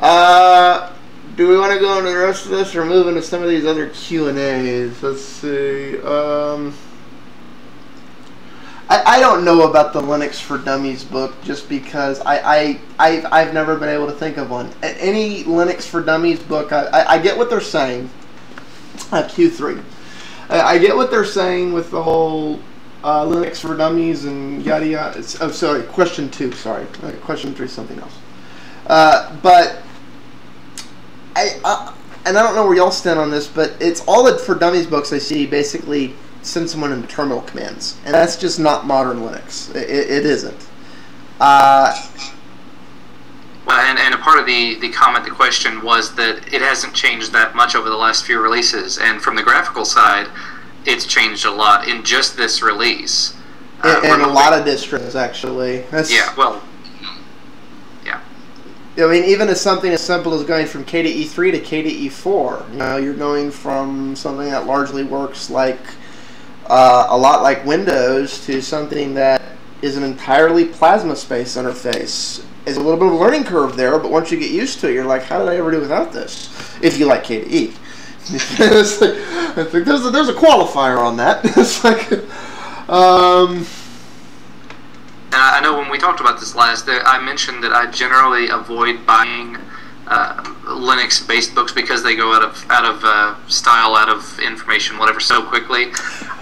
Do we want to go into the rest of this or move into some of these other Q&As? Let's see. I don't know about the Linux for Dummies book just because I've never been able to think of one. Any Linux for Dummies book, I get what they're saying. Q3. I get what they're saying with the whole Linux for Dummies and yada yada. Oh, sorry. Question 2. Sorry. Question 3 is something else. But and I don't know where y'all stand on this, but it's all the for Dummies books I see basically send someone into terminal commands, and that's just not modern Linux. It isn't. Well, and a part of the comment, the question was that it hasn't changed that much over the last few releases, and from the graphical side, it's changed a lot in just this release. And a lot of distros, actually. Yeah, well, yeah. I mean, even as something as simple as going from K to E3 to K to E4, you know, you're going from something that largely works like a lot like Windows to something that is an entirely plasma space interface. There's a little bit of a learning curve there, but once you get used to it, you're like, how did I ever do without this? If you like K to E. It's like, I think there's a qualifier on that. It's like, And I know when we talked about this last, I mentioned that I generally avoid buying Linux-based books because they go out of style, out of information, whatever, so quickly.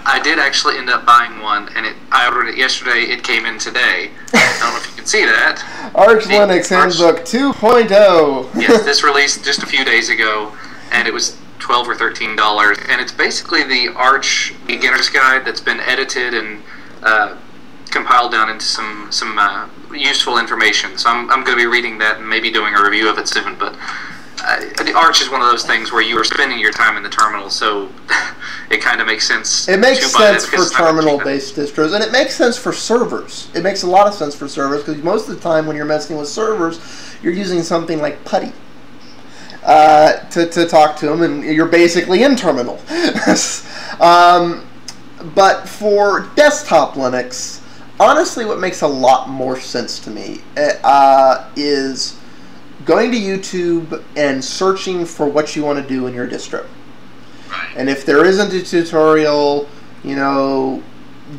I did actually end up buying one, and I ordered it yesterday. It came in today. I don't know if you can see that. Arch Linux Handbook 2.0. Yes, this released just a few days ago, and it was $12 or $13, and it's basically the Arch Beginner's Guide that's been edited and compiled down into some useful information. So I'm going to be reading that and maybe doing a review of it soon. But the Arch is one of those things where you are spending your time in the terminal, so it kind of makes sense. It makes sense for terminal-based distros, and it makes sense for servers. It makes a lot of sense for servers because most of the time when you're messing with servers, you're using something like PuTTY to talk to them, and you're basically in terminal. But for desktop Linux, honestly, what makes a lot more sense to me is going to YouTube and searching for what you want to do in your distro. Right. And if there isn't a tutorial, you know,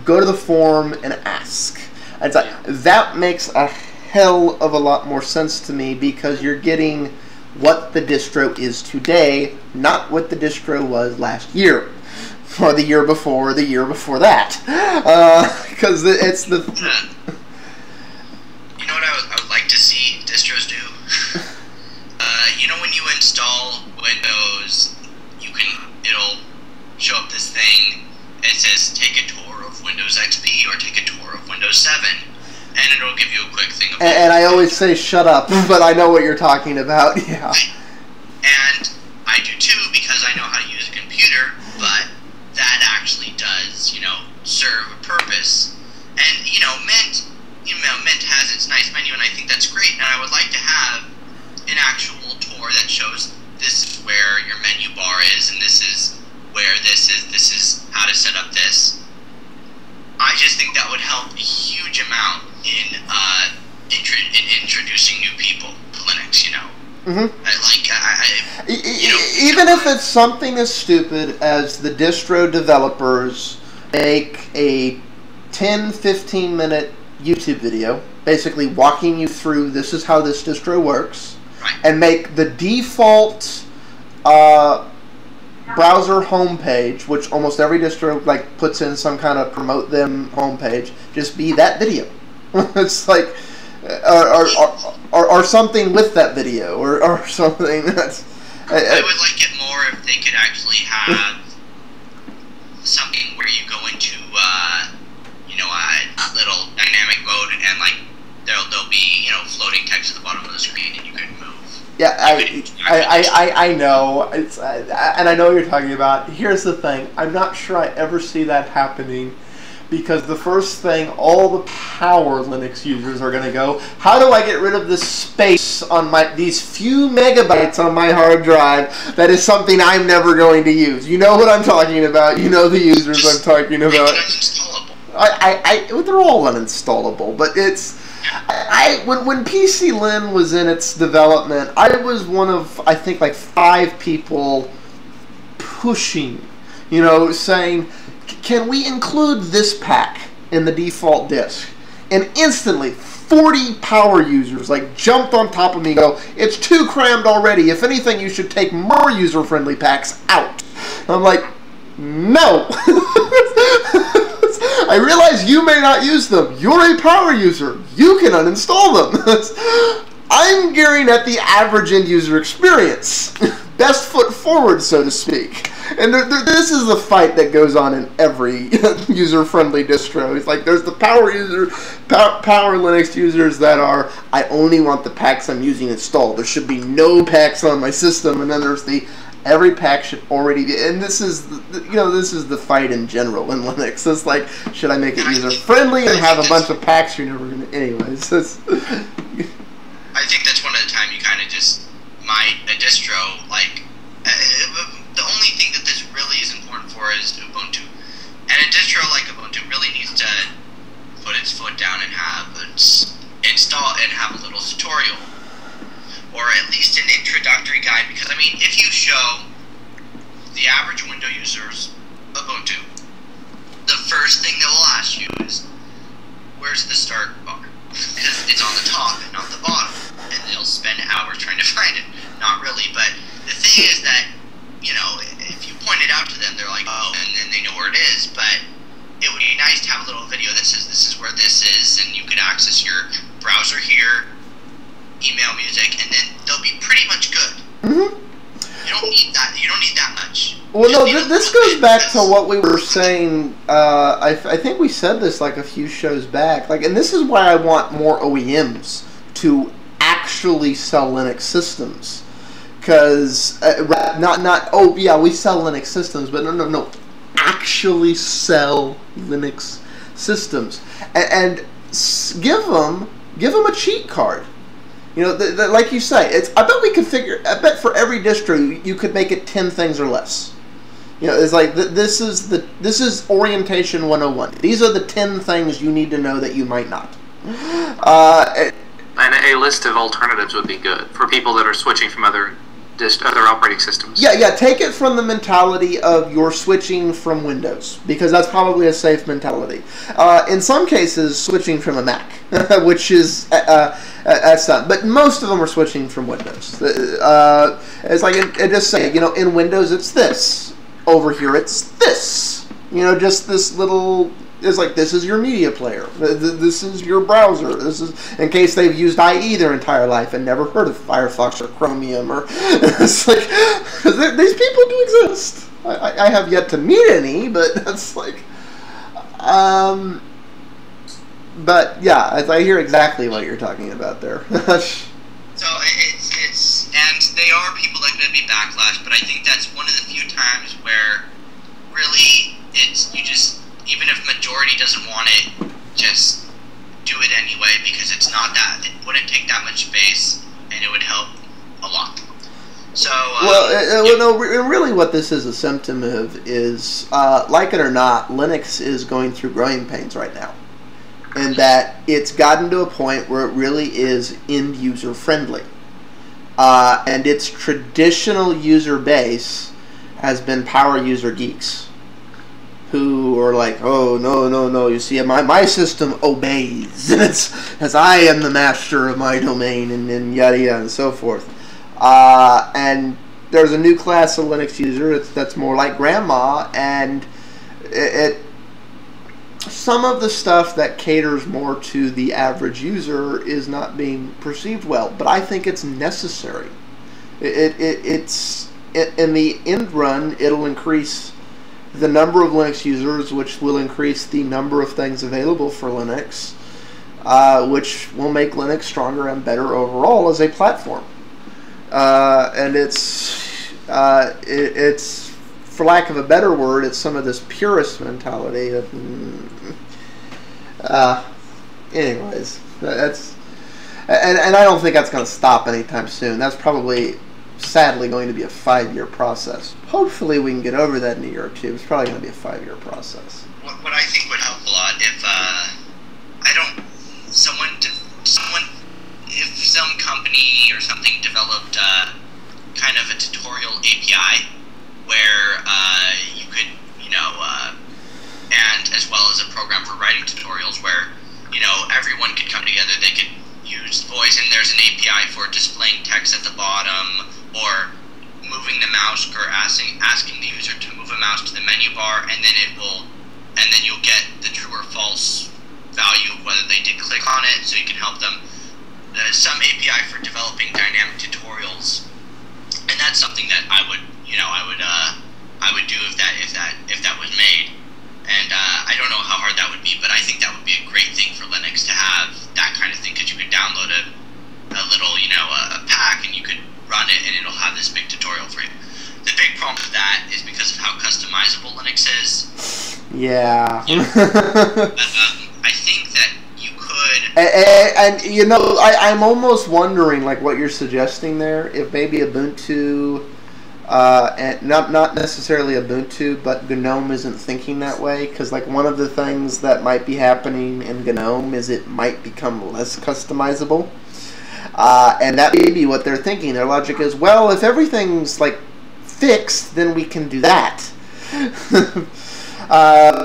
go to the forum and ask. It's like, that makes a hell of a lot more sense to me because you're getting what the distro is today, not what the distro was last year. Or the year before, or the year before that. Because it's the... You know what I would like to see distros do? You know when you install Windows, it'll show up this thing, and it says, take a tour of Windows XP, or take a tour of Windows 7. And it'll give you a quick thing. And I always say, shut up, but I know what you're talking about, yeah. And I do too, because I know how to use a computer, but that actually does, you know, serve a purpose. And, you know, Mint has its nice menu, and I think that's great, and I would like to have an actual tour that shows this is where your menu bar is, and this is where this is how to set up this. I just think that would help a huge amount in introducing new people to Linux, you know. Mm-hmm. Even if it's something as stupid as the distro developers make a 10-15 minute YouTube video basically walking you through this is how this distro works, right, and make the default browser homepage, which almost every distro like puts in some kind of promote them homepage, just be that video. It's like or something with that video, or something that's... I would like it more if they could actually have something where you go into, you know, a little dynamic mode, and like there'll be, you know, floating text at the bottom of the screen, and you can move. Yeah, I know. It's and I know what you're talking about. Here's the thing: I'm not sure I ever see that happening. Because the first thing all the power Linux users are going to go, how do I get rid of this space on these few megabytes on my hard drive that is something I'm never going to use? You know what I'm talking about. You know the users I'm talking about. It's uninstallable. They're all uninstallable, but it's When PC Lin was in its development, I was one of, I think, like 5 people pushing, saying, can we include this pack in the default disc? And instantly, 40 power users jumped on top of me and go, it's too crammed already. If anything, you should take more user-friendly packs out. And I'm like, no. I realize you may not use them. You're a power user. You can uninstall them. I'm gearing at the average end user experience. Best foot forward, so to speak. And this is the fight that goes on in every user-friendly distro. It's like there's the power Linux users that are, I only want the packs I'm using installed. There should be no packs on my system. And then there's the every pack should already be, and this is the fight in general in Linux. It's like, should I make it user-friendly and have a bunch of packs you're never going to, anyways. I think that's one of the time you kind of just a distro, the only thing that this really is important for is Ubuntu. And a distro like Ubuntu really needs to put its foot down and have install and have a little tutorial. Or at least an introductory guide, because if you show the average window users Ubuntu, the first thing they will ask you is, where's the start bar? Because it's on the top and not the bottom, and they'll spend hours trying to find it. Not really, but the thing is that, if you point it out to them, they're like, oh, and then they know where it is, but it would be nice to have a little video that says this is where this is, and you could access your browser here, email music, and then they'll be pretty much good. Mm-hmm. You don't need that. You don't need that much. Well, no, this goes back to what we were saying. I think we said this a few shows back. And this is why I want more OEMs to actually sell Linux systems. Because oh yeah, we sell Linux systems, but no, actually sell Linux systems and give them a cheat card. Like you say, I bet we could I bet for every distro you could make it 10 things or less. It's like this is orientation 101. These are the 10 things you need to know that you might not. And a list of alternatives would be good for people that are switching from other operating systems. Yeah. Take it from the mentality of you're switching from Windows, because that's probably a safe mentality. In some cases, switching from a Mac, which is that's not. But most of them are switching from Windows. It's like it just saying, in Windows it's this. Over here it's this. Just this little. It's like, this is your media player. This is your browser. This is, in case they've used IE their entire life and never heard of Firefox or Chromium, or it's like, these people do exist. I have yet to meet any, but that's like, but yeah, I hear exactly what you're talking about there. So it's and they are people that are going to be backlash, but I think that's one of the few times where really even if majority doesn't want it, just do it anyway, because it wouldn't take that much space, and it would help a lot. So, really what this is a symptom of is, like it or not, Linux is going through growing pains right now. And that it's gotten to a point where it really is end-user friendly. And its traditional user base has been power user geeks, who are like, oh, no, you see, my system obeys, as I am the master of my domain, and yada yada and so forth. And there's a new class of Linux user that's more like grandma, and some of the stuff that caters more to the average user is not being perceived well, but I think it's necessary. It's in the end run, it'll increase the number of Linux users, which will increase the number of things available for Linux, which will make Linux stronger and better overall as a platform. And it's for lack of a better word, it's some of this purist mentality of, anyways, that's, and I don't think that's going to stop anytime soon. That's probably, sadly, going to be a 5-year process. Hopefully we can get over that in a year or two. It's probably going to be a 5-year process. What I think would help a lot if, someone some company or something developed kind of a tutorial API where you could, and as well as a program for writing tutorials where, everyone could come together. They could use voice, and there's an API for displaying text at the bottom, or moving the mouse, or asking the user to move a mouse to the menu bar, and then you'll get the true or false value of whether they did click on it, so you can help them. Some API for developing dynamic tutorials, and that's something that I would do if that was made. And I don't know how hard that would be, but I think that would be a great thing for Linux to have that kind of thing, because you could download a little, a pack, and you could run it, and it'll have this big tutorial for you. The big problem with that is because of how customizable Linux is. Yeah. I think that you could... And I'm almost wondering, like, what you're suggesting there, if maybe Ubuntu... and not necessarily Ubuntu, but GNOME isn't thinking that way, because like one of the things that might be happening in GNOME is it might become less customizable, and that may be what they're thinking. Their logic is, well, if everything's like fixed, then we can do that.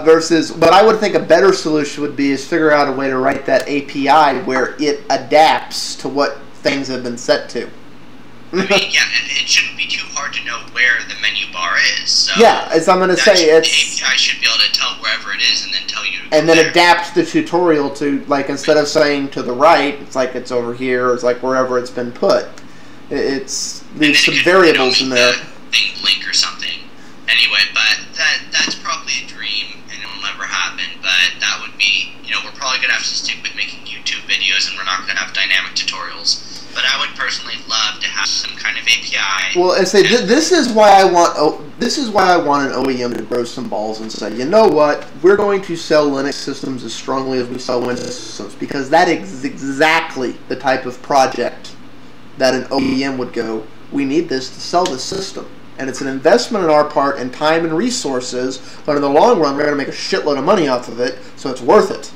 Versus, what I would think a better solution would be is figure out a way to write that API where it adapts to what things have been set to. I mean, yeah, it shouldn't be too hard to know where the menu bar is. So yeah, as I'm going to say, the API should be able to tell wherever it is, and then tell you. And then adapt the tutorial to, like, instead of saying to the right, it's like it's over here. It's like wherever it's been put. It's leaves some variables in there. Thing blink or something. Anyway, but that's probably a dream, and it will never happen. But that would be, we're probably gonna have to stick with making YouTube videos, and we're not gonna have dynamic tutorials. But I would personally love to have some kind of API. Well, and say this is why I want an OEM to grow some balls and say, you know what, we're going to sell Linux systems as strongly as we sell Windows systems, because that is exactly the type of project that an OEM would go, we need this to sell the system, and it's an investment on our part in time and resources, but in the long run we're going to make a shitload of money off of it, so it's worth it.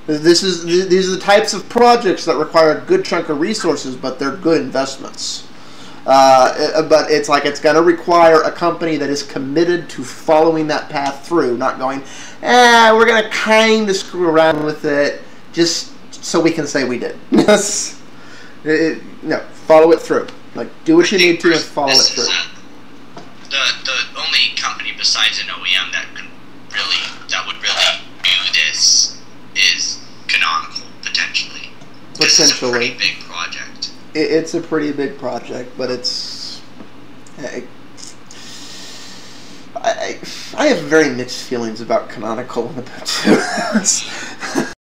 These are the types of projects that require a good chunk of resources, but they're good investments. But it's like it's going to require a company that is committed to following that path through, not going, we're going to kind of screw around with it just so we can say we did. Yes. No, follow it through. Like, do what you need to and follow it through. The only company besides an OEM that would really do this is Canonical, potentially. This is a pretty big project. It's a pretty big project, but it's... I have very mixed feelings about Canonical and Ubuntu.